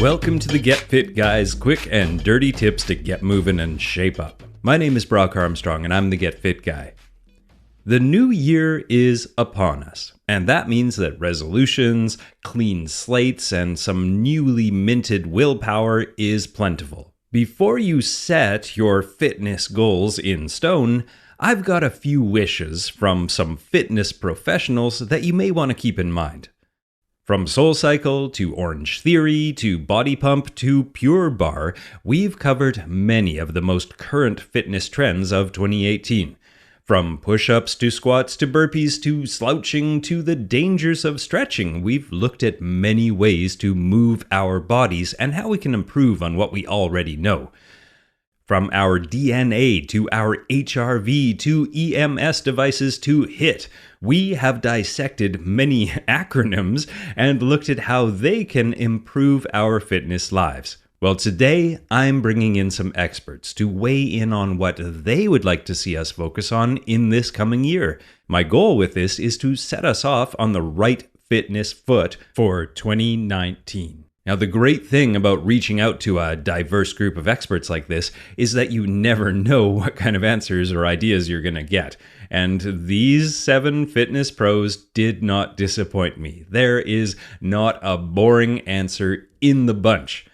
Welcome to the Get Fit Guys, quick and dirty tips to get moving and shape up. My name is Brock Armstrong and I'm the Get Fit Guy. The new year is upon us, and that means that resolutions, clean slates, and some newly minted willpower is plentiful. Before you set your fitness goals in stone, I've got a few wishes from some fitness professionals that you may want to keep in mind. From SoulCycle to Orange Theory to Body Pump to Pure Barre, we've covered many of the most current fitness trends of 2018. From push-ups to squats to burpees to slouching to the dangers of stretching, we've looked at many ways to move our bodies and how we can improve on what we already know. From our DNA to our HRV to EMS devices to HIIT, we have dissected many acronyms and looked at how they can improve our fitness lives. Well, today I'm bringing in some experts to weigh in on what they would like to see us focus on in this coming year. My goal with this is to set us off on the right fitness foot for 2019. Now, the great thing about reaching out to a diverse group of experts like this is that you never know what kind of answers or ideas you're going to get. And these 7 fitness pros did not disappoint me. There is not a boring answer in the bunch.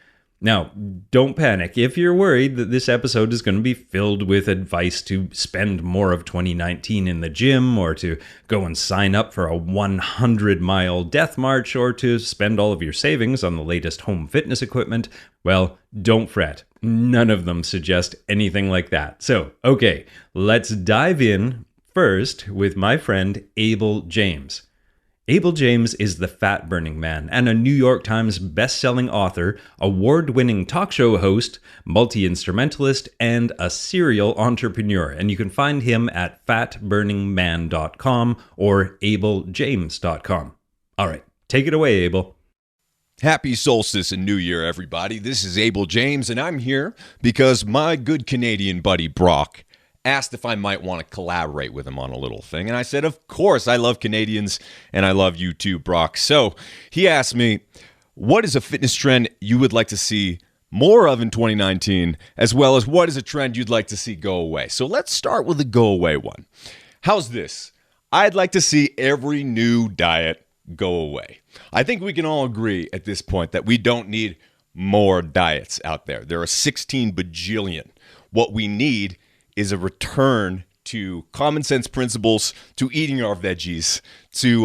Now, don't panic if you're worried that this episode is going to be filled with advice to spend more of 2019 in the gym, or to go and sign up for a 100-mile death march, or to spend all of your savings on the latest home fitness equipment. Well, don't fret. None of them suggest anything like that. So, okay, let's dive in first with my friend Abel James. Abel James is the fat-burning man and a New York Times best-selling author, award-winning talk show host, multi-instrumentalist, and a serial entrepreneur. And you can find him at fatburningman.com or abeljames.com. All right, take it away, Abel. Happy solstice and New Year, everybody. This is Abel James, and I'm here because my good Canadian buddy Brock asked if I might want to collaborate with him on a little thing. And I said, of course, I love Canadians, and I love you too, Brock. So he asked me, what is a fitness trend you would like to see more of in 2019, as well as what is a trend you'd like to see go away? So let's start with the go away one. How's this? I'd like to see every new diet go away. I think we can all agree at this point that we don't need more diets out there. There are 16 bajillion. What we need is a return to common sense principles, to eating our veggies, to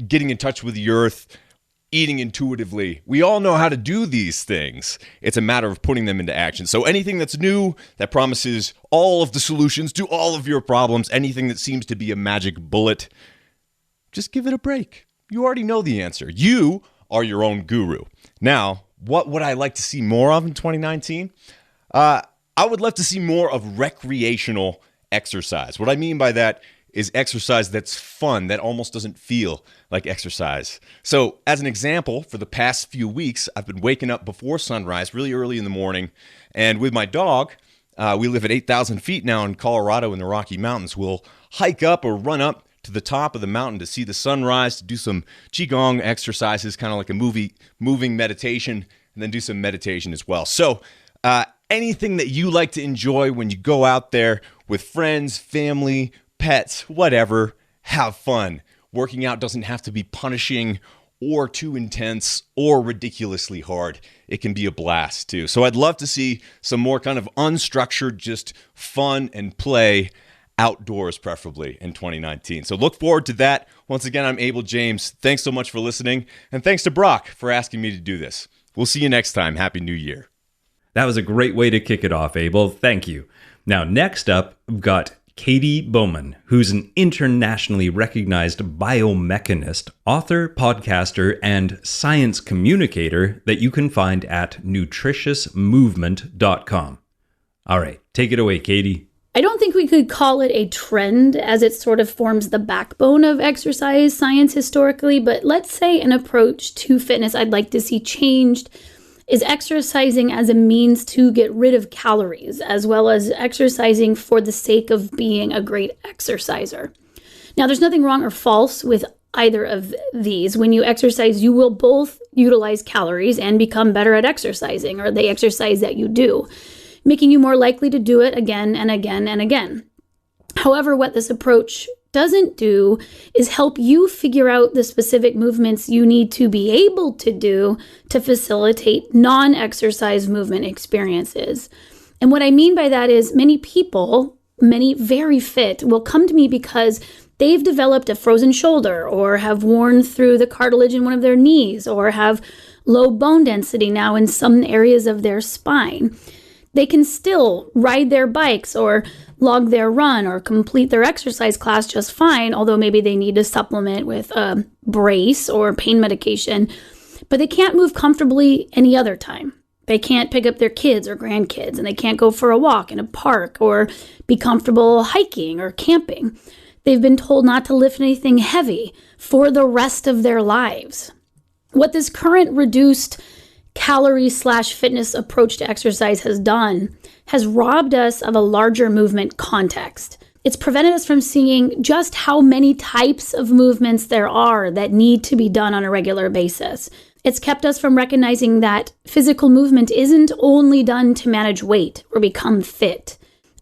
getting in touch with the earth, eating intuitively. We all know how to do these things. It's a matter of putting them into action. So anything that's new, that promises all of the solutions to all of your problems, anything that seems to be a magic bullet, just give it a break. You already know the answer. You are your own guru. Now, what would I like to see more of in 2019? I would love to see more of recreational exercise. What I mean by that is exercise that's fun, that almost doesn't feel like exercise. So as an example, for the past few weeks, I've been waking up before sunrise, really early in the morning, and with my dog, we live at 8,000 feet now in Colorado in the Rocky Mountains. We'll hike up or run up to the top of the mountain to see the sunrise, to do some Qigong exercises, kind of like a moving meditation, and then do some meditation as well. So, anything that you like to enjoy when you go out there with friends, family, pets, whatever, have fun. Working out doesn't have to be punishing or too intense or ridiculously hard. It can be a blast too. So I'd love to see some more kind of unstructured, just fun and play outdoors, preferably in 2019. So look forward to that. Once again, I'm Abel James. Thanks so much for listening. And thanks to Brock for asking me to do this. We'll see you next time. Happy New Year. That was a great way to kick it off, Abel. Thank you. Now, next up, we've got Katie Bowman, who's an internationally recognized biomechanist, author, podcaster, and science communicator that you can find at nutritiousmovement.com. All right, take it away, Katie. I don't think we could call it a trend, as it sort of forms the backbone of exercise science historically, but let's say an approach to fitness I'd like to see changed is exercising as a means to get rid of calories, as well as exercising for the sake of being a great exerciser. Now, there's nothing wrong or false with either of these. When you exercise, you will both utilize calories and become better at exercising, or the exercise that you do, making you more likely to do it again and again and again. However, what this approach doesn't do is help you figure out the specific movements you need to be able to do to facilitate non-exercise movement experiences. And what I mean by that is many people, many very fit, will come to me because they've developed a frozen shoulder or have worn through the cartilage in one of their knees or have low bone density now in some areas of their spine. They can still ride their bikes or log their run or complete their exercise class just fine, although maybe they need to supplement with a brace or pain medication, but they can't move comfortably any other time. They can't pick up their kids or grandkids, and they can't go for a walk in a park or be comfortable hiking or camping. They've been told not to lift anything heavy for the rest of their lives. What this current reduced calorie/fitness approach to exercise has done has robbed us of a larger movement context. It's prevented us from seeing just how many types of movements there are that need to be done on a regular basis. It's kept us from recognizing that physical movement isn't only done to manage weight or become fit.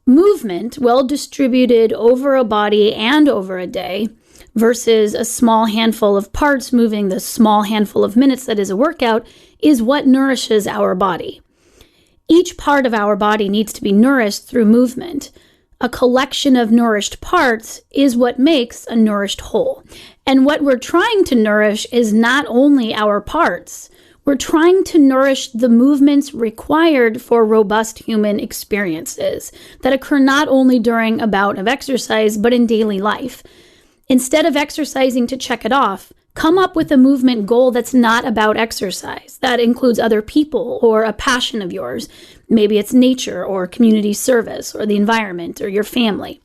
Movement, well distributed over a body and over a day, versus a small handful of parts moving the small handful of minutes that is a workout, is what nourishes our body. Each part of our body needs to be nourished through movement. A collection of nourished parts is what makes a nourished whole. And what we're trying to nourish is not only our parts. We're trying to nourish the movements required for robust human experiences that occur not only during a bout of exercise, but in daily life. Instead of exercising to check it off, come up with a movement goal that's not about exercise. That includes other people or a passion of yours. Maybe it's nature or community service or the environment or your family.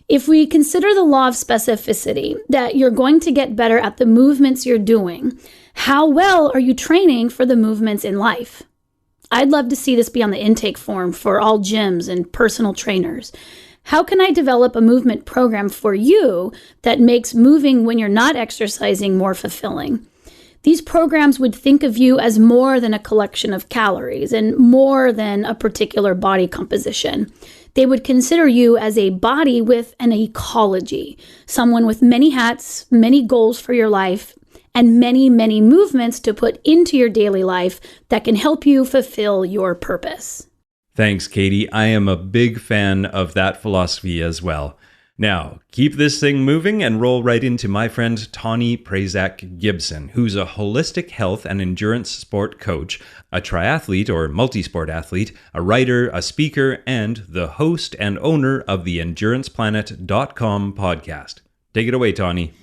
If we consider the law of specificity, that you're going to get better at the movements you're doing, how well are you training for the movements in life? I'd love to see this be on the intake form for all gyms and personal trainers. How can I develop a movement program for you that makes moving when you're not exercising more fulfilling? These programs would think of you as more than a collection of calories and more than a particular body composition. They would consider you as a body with an ecology, someone with many hats, many goals for your life, and many, many movements to put into your daily life that can help you fulfill your purpose. Thanks, Katie. I am a big fan of that philosophy as well. Now, keep this thing moving and roll right into my friend Tawny Prazak Gibson, who's a holistic health and endurance sport coach, a triathlete or multisport athlete, a writer, a speaker, and the host and owner of the EndurancePlanet.com podcast. Take it away, Tawny.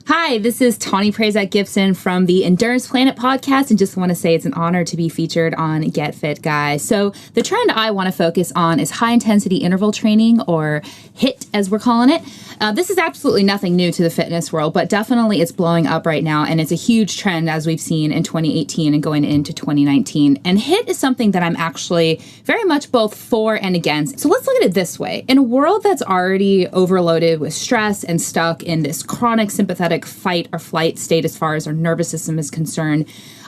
Hi, this is Tawny Prazak Gibson from the Endurance Planet podcast, and just want to say it's an honor to be featured on Get Fit Guy. So the trend I want to focus on is high-intensity interval training, or HIIT as we're calling it. This is absolutely nothing new to the fitness world, but definitely it's blowing up right now, and it's a huge trend as we've seen in 2018 and going into 2019. And HIIT is something that I'm actually very much both for and against. So let's look at it this way. In a world that's already overloaded with stress and stuck in this chronic sympathetic fight or flight state as far as our nervous system is concerned,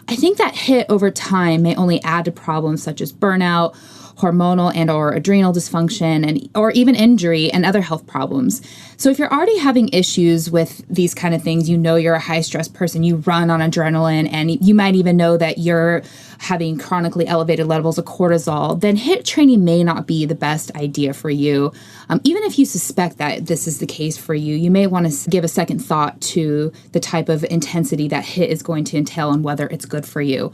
I think that HIIT over time may only add to problems such as burnout, hormonal and or adrenal dysfunction, or even injury and other health problems. So if you're already having issues with these kind of things, you know you're a high stress person, you run on adrenaline, and you might even know that you're having chronically elevated levels of cortisol, then HIIT training may not be the best idea for you. Even if you suspect that this is the case for you, you may want to give a second thought to the type of intensity that HIIT is going to entail and whether it's good for you.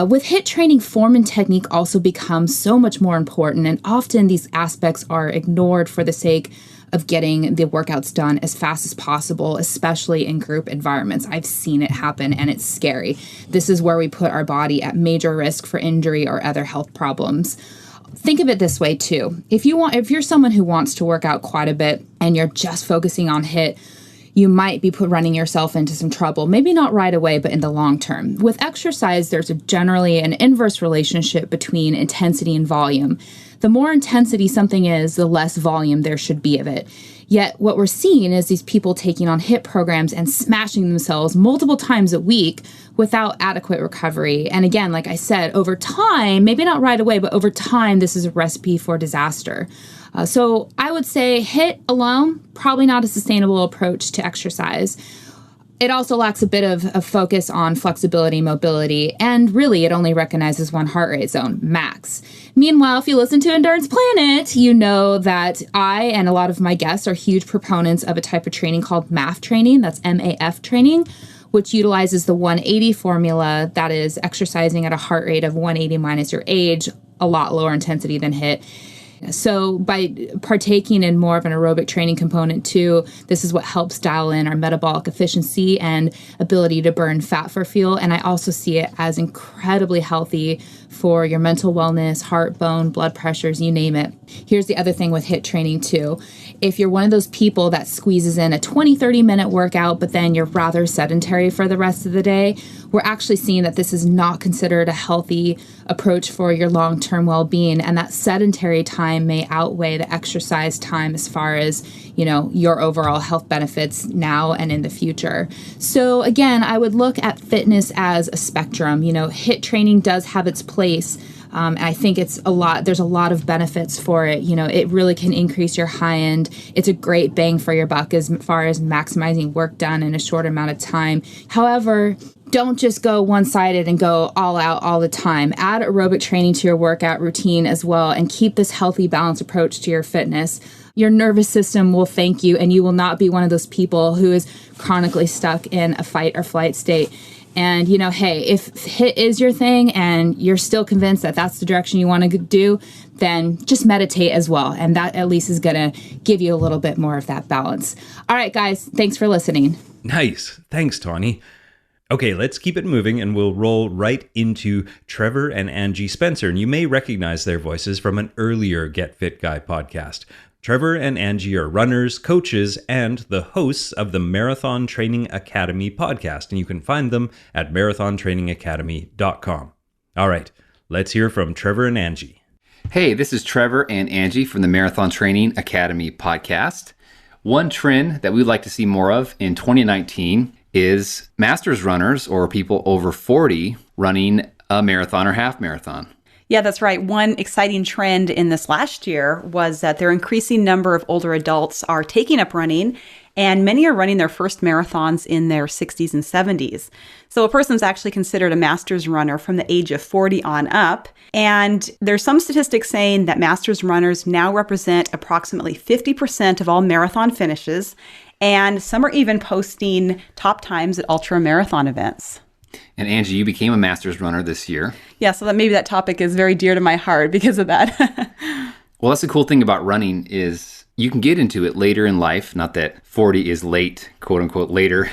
With HIIT training, form and technique also become so much more important, and often these aspects are ignored for the sake of getting the workouts done as fast as possible, especially in group environments. I've seen it happen, and it's scary. This is where we put our body at major risk for injury or other health problems. Think of it this way too. If you're someone who wants to work out quite a bit and you're just focusing on HIIT, you might be running yourself into some trouble, maybe not right away, but in the long term. With exercise, there's generally an inverse relationship between intensity and volume. The more intensity something is, the less volume there should be of it. Yet what we're seeing is these people taking on HIIT programs and smashing themselves multiple times a week without adequate recovery. And again, like I said, over time, maybe not right away, but over time, this is a recipe for disaster. So I would say HIIT alone, probably not a sustainable approach to exercise. It also lacks a bit of focus on flexibility, mobility, and really it only recognizes one heart rate zone, max. Meanwhile, if you listen to Endurance Planet, you know that I and a lot of my guests are huge proponents of a type of training called MAF training, that's MAF training, which utilizes the 180 formula, that is exercising at a heart rate of 180 minus your age, a lot lower intensity than HIIT. So by partaking in more of an aerobic training component too, this is what helps dial in our metabolic efficiency and ability to burn fat for fuel. And I also see it as incredibly healthy for your mental wellness, heart, bone, blood pressures, you name it. Here's the other thing with HIIT training too. If you're one of those people that squeezes in a 20, 30-minute workout, but then you're rather sedentary for the rest of the day, we're actually seeing that this is not considered a healthy approach for your long-term well-being, and that sedentary time may outweigh the exercise time as far as, your overall health benefits now and in the future. So again, I would look at fitness as a spectrum. HIIT training does have its place. And I think there's a lot of benefits for it. It really can increase your high end. It's a great bang for your buck as far as maximizing work done in a short amount of time. However, don't just go one-sided and go all out all the time. Add aerobic training to your workout routine as well, and keep this healthy, balanced approach to your fitness. Your nervous system will thank you, and you will not be one of those people who is chronically stuck in a fight or flight state. And, hey, if HIIT is your thing and you're still convinced that that's the direction you want to do, then just meditate as well. And that at least is going to give you a little bit more of that balance. All right, guys, thanks for listening. Nice. Thanks, Tawny. Okay, let's keep it moving and we'll roll right into Trevor and Angie Spencer. And you may recognize their voices from an earlier Get Fit Guy podcast. Trevor and Angie are runners, coaches, and the hosts of the Marathon Training Academy podcast, and you can find them at marathontrainingacademy.com. All right, let's hear from Trevor and Angie. Hey, this is Trevor and Angie from the Marathon Training Academy podcast. One trend that we'd like to see more of in 2019 is masters runners or people over 40 running a marathon or half marathon. Yeah, that's right. One exciting trend in this last year was that their increasing number of older adults are taking up running, and many are running their first marathons in their 60s and 70s. So a person's actually considered a masters runner from the age of 40 on up. And there's some statistics saying that masters runners now represent approximately 50% of all marathon finishes, and some are even posting top times at ultra marathon events. And Angie, you became a masters runner this year. Yeah, so that maybe that topic is very dear to my heart because of that. Well, that's the cool thing about running is you can get into it later in life. Not that 40 is late, quote unquote, later.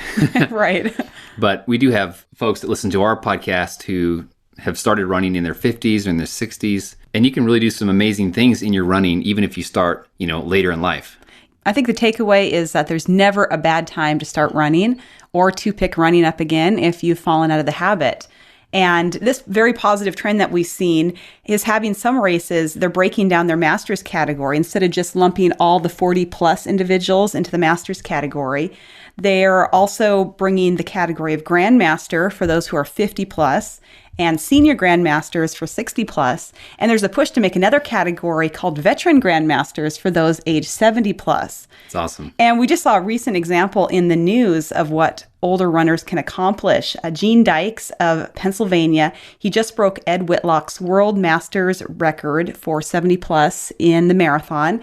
Right. But we do have folks that listen to our podcast who have started running in their 50s or in their 60s. And you can really do some amazing things in your running, even if you start, later in life. I think the takeaway is that there's never a bad time to start running or to pick running up again if you've fallen out of the habit. And this very positive trend that we've seen is having some races, they're breaking down their masters category. Instead of just lumping all the 40 plus individuals into the masters category, they're also bringing the category of grandmaster for those who are 50 plus and senior grandmasters for 60 plus. And there's a push to make another category called veteran grandmasters for those age 70 plus. It's awesome. And we just saw a recent example in the news of what older runners can accomplish. Gene Dykes of Pennsylvania, he just broke Ed Whitlock's world masters record for 70 plus in the marathon.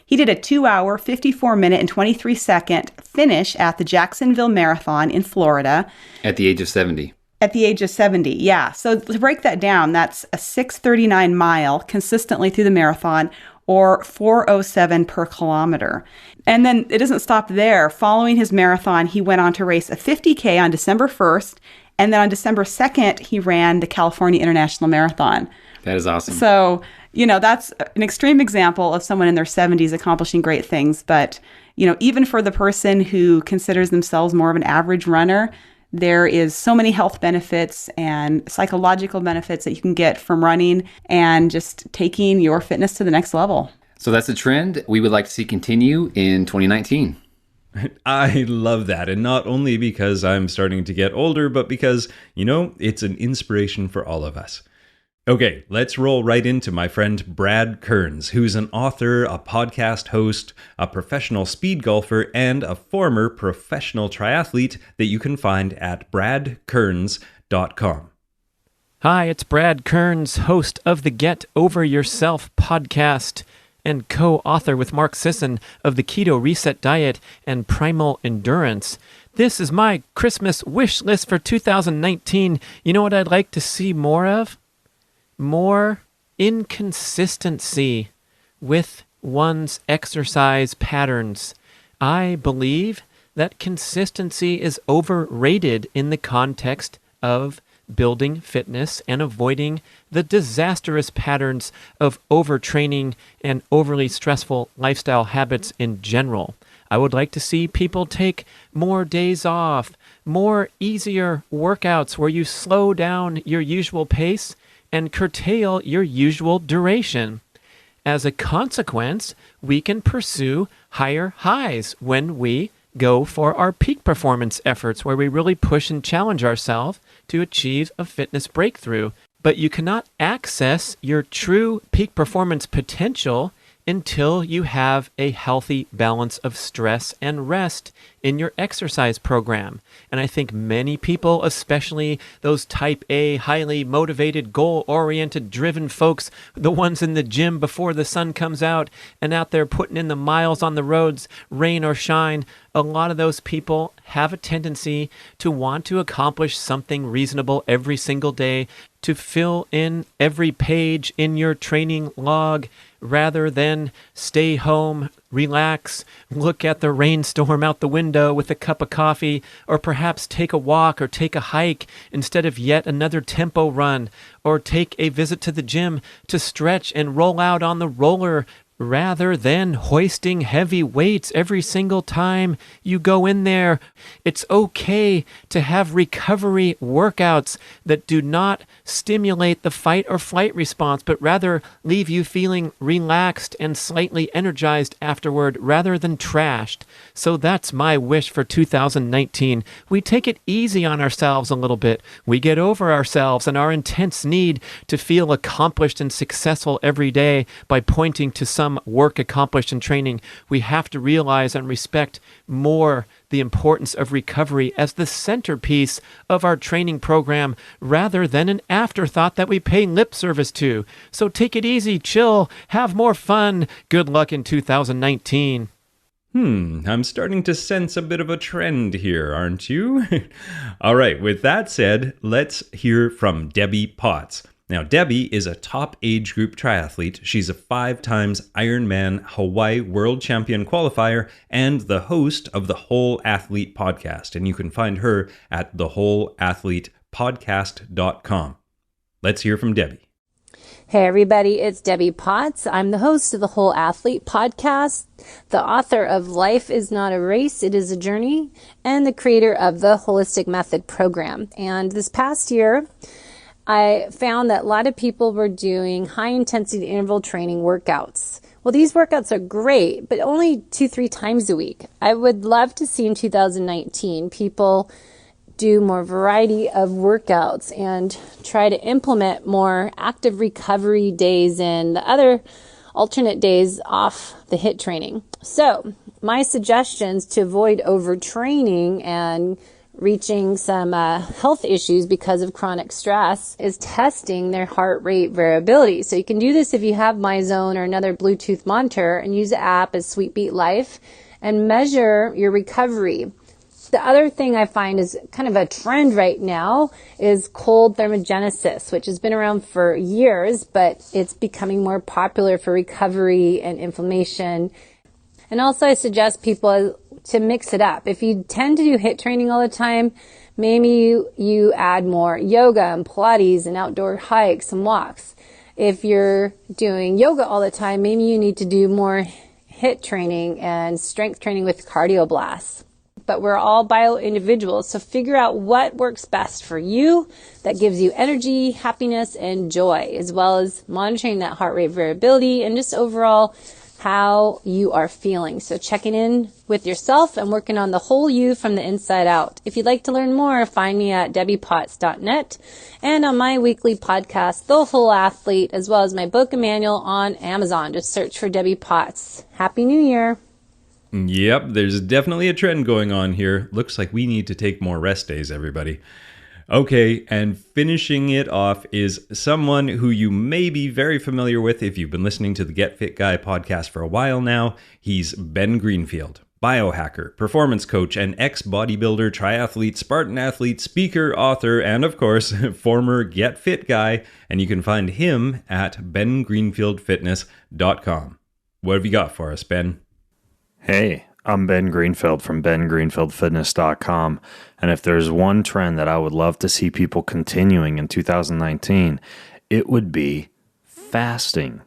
He did a 2-hour, 54-minute, and 23-second finish at the Jacksonville Marathon in Florida. At the age of 70. At the age of 70, yeah. So to break that down, that's a 6:39 mile consistently through the marathon, or 4:07 per kilometer. And then it doesn't stop there. Following his marathon, he went on to race a 50K on December 1st, and then on December 2nd, he ran the California International Marathon. That is awesome. So, that's an extreme example of someone in their 70s accomplishing great things. But, even for the person who considers themselves more of an average runner, there is so many health benefits and psychological benefits that you can get from running and just taking your fitness to the next level. So that's a trend we would like to see continue in 2019. I love that. And not only because I'm starting to get older, but because, it's an inspiration for all of us. Okay, let's roll right into my friend Brad Kearns, who's an author, a podcast host, a professional speed golfer, and a former professional triathlete that you can find at bradkearns.com. Hi, it's Brad Kearns, host of the Get Over Yourself podcast and co-author with Mark Sisson of the Keto Reset Diet and Primal Endurance. This is my Christmas wish list for 2019. You know what I'd like to see more of? More inconsistency with one's exercise patterns. I believe that consistency is overrated in the context of building fitness and avoiding the disastrous patterns of overtraining and overly stressful lifestyle habits in general. I would like to see people take more days off, more easier workouts where you slow down your usual pace and curtail your usual duration. As a consequence, we can pursue higher highs when we go for our peak performance efforts, where we really push and challenge ourselves to achieve a fitness breakthrough. But you cannot access your true peak performance potential until you have a healthy balance of stress and rest in your exercise program. And I think many people, especially those type A, highly motivated, goal-oriented, driven folks, the ones in the gym before the sun comes out and out there putting in the miles on the roads, rain or shine, a lot of those people have a tendency to want to accomplish something reasonable every single day, to fill in every page in your training log, rather than stay home, relax, look at the rainstorm out the window with a cup of coffee, or perhaps take a walk or take a hike instead of yet another tempo run, or take a visit to the gym to stretch and roll out on the roller, rather than hoisting heavy weights every single time you go in there. It's okay to have recovery workouts that do not stimulate the fight or flight response, but rather leave you feeling relaxed and slightly energized afterward rather than trashed. So that's my wish for 2019. We take it easy on ourselves a little bit. We get over ourselves and our intense need to feel accomplished and successful every day by pointing to some work accomplished in training. We have to realize and respect more the importance of recovery as the centerpiece of our training program rather than an afterthought that we pay lip service to. So take it easy, chill, have more fun. Good luck in 2019. I'm starting to sense a bit of a trend here, aren't you? All right, with that said, let's hear from Debbie Potts. Now, Debbie is a top age group triathlete. She's a 5-times Ironman Hawaii World Champion qualifier and the host of the Whole Athlete podcast. And you can find her at thewholeathletepodcast.com. Let's hear from Debbie. Hey everybody, it's Debbie Potts. I'm the host of the Whole Athlete podcast, the author of Life is Not a Race, It is a Journey, and the creator of the Holistic Method program. And this past year, I found that a lot of people were doing high intensity interval training workouts. Well, these workouts are great, but only 2-3 times a week. I would love to see in 2019 people do more variety of workouts and try to implement more active recovery days and the other alternate days off the HIIT training. So my suggestions to avoid overtraining and reaching some health issues because of chronic stress is testing their heart rate variability. So you can do this if you have MyZone or another Bluetooth monitor and use the app as Sweetbeat Life and measure your recovery. The other thing I find is kind of a trend right now is cold thermogenesis, which has been around for years, but it's becoming more popular for recovery and inflammation. And also I suggest people to mix it up. If you tend to do HIIT training all the time, maybe you add more yoga and Pilates and outdoor hikes and walks. If you're doing yoga all the time, maybe you need to do more HIIT training and strength training with cardio blasts. But we're all bio individuals, so figure out what works best for you that gives you energy, happiness, and joy, as well as monitoring that heart rate variability and just overall how you are feeling. So checking in with yourself and working on the whole you from the inside out. If you'd like to learn more, find me at debbiepotts.net and on my weekly podcast, The Whole Athlete, as well as my book and manual on Amazon. Just search for Debbie Potts. Happy New Year. Yep, there's definitely a trend going on here. Looks like we need to take more rest days, everybody. Okay, and finishing it off is someone who you may be very familiar with if you've been listening to the Get Fit Guy podcast for a while now. He's Ben Greenfield, biohacker, performance coach, and ex-bodybuilder, triathlete, Spartan athlete, speaker, author, and of course, former Get Fit Guy. And you can find him at bengreenfieldfitness.com. What have you got for us, Ben? Hey, I'm Ben Greenfield from bengreenfieldfitness.com, and if there's one trend that I would love to see people continuing in 2019, it would be fasting.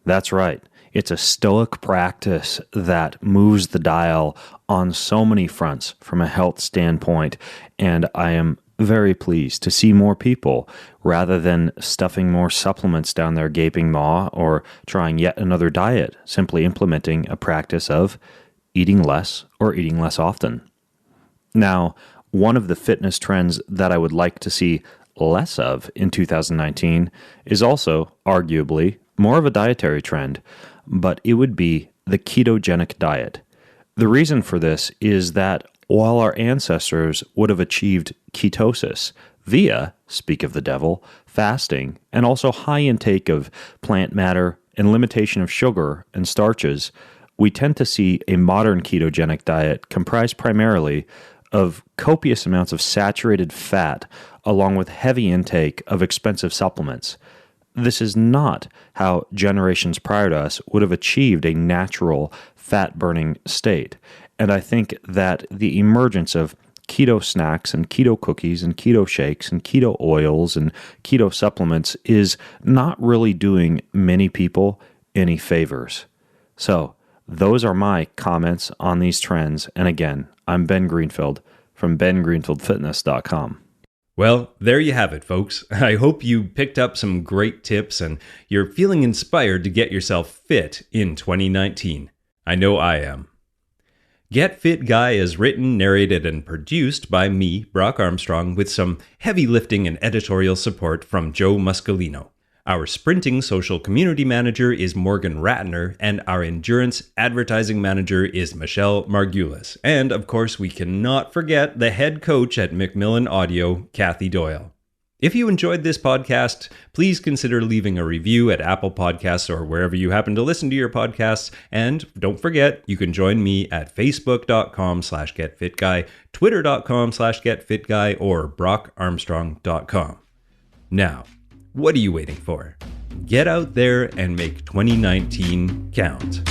That's right. It's a stoic practice that moves the dial on so many fronts from a health standpoint, and I am very pleased to see more people, rather than stuffing more supplements down their gaping maw or trying yet another diet, simply implementing a practice of eating less or eating less often. Now, one of the fitness trends that I would like to see less of in 2019 is also arguably more of a dietary trend, but it would be the ketogenic diet. The reason for this is that while our ancestors would have achieved ketosis via, speak of the devil, fasting, and also high intake of plant matter and limitation of sugar and starches, we tend to see a modern ketogenic diet comprised primarily of copious amounts of saturated fat along with heavy intake of expensive supplements. This is not how generations prior to us would have achieved a natural fat-burning state. And I think that the emergence of keto snacks and keto cookies and keto shakes and keto oils and keto supplements is not really doing many people any favors. So, those are my comments on these trends. And again, I'm Ben Greenfield from bengreenfieldfitness.com. Well, there you have it, folks. I hope you picked up some great tips and you're feeling inspired to get yourself fit in 2019. I know I am. Get Fit Guy is written, narrated, and produced by me, Brock Armstrong, with some heavy lifting and editorial support from Joe Muscolino. Our sprinting social community manager is Morgan Ratner, and our endurance advertising manager is Michelle Margulis. And, of course, we cannot forget the head coach at Macmillan Audio, Kathy Doyle. If you enjoyed this podcast, please consider leaving a review at Apple Podcasts or wherever you happen to listen to your podcasts. And don't forget, you can join me at facebook.com/getfitguy, twitter.com/getfitguy, or brockarmstrong.com. Now, what are you waiting for? Get out there and make 2019 count.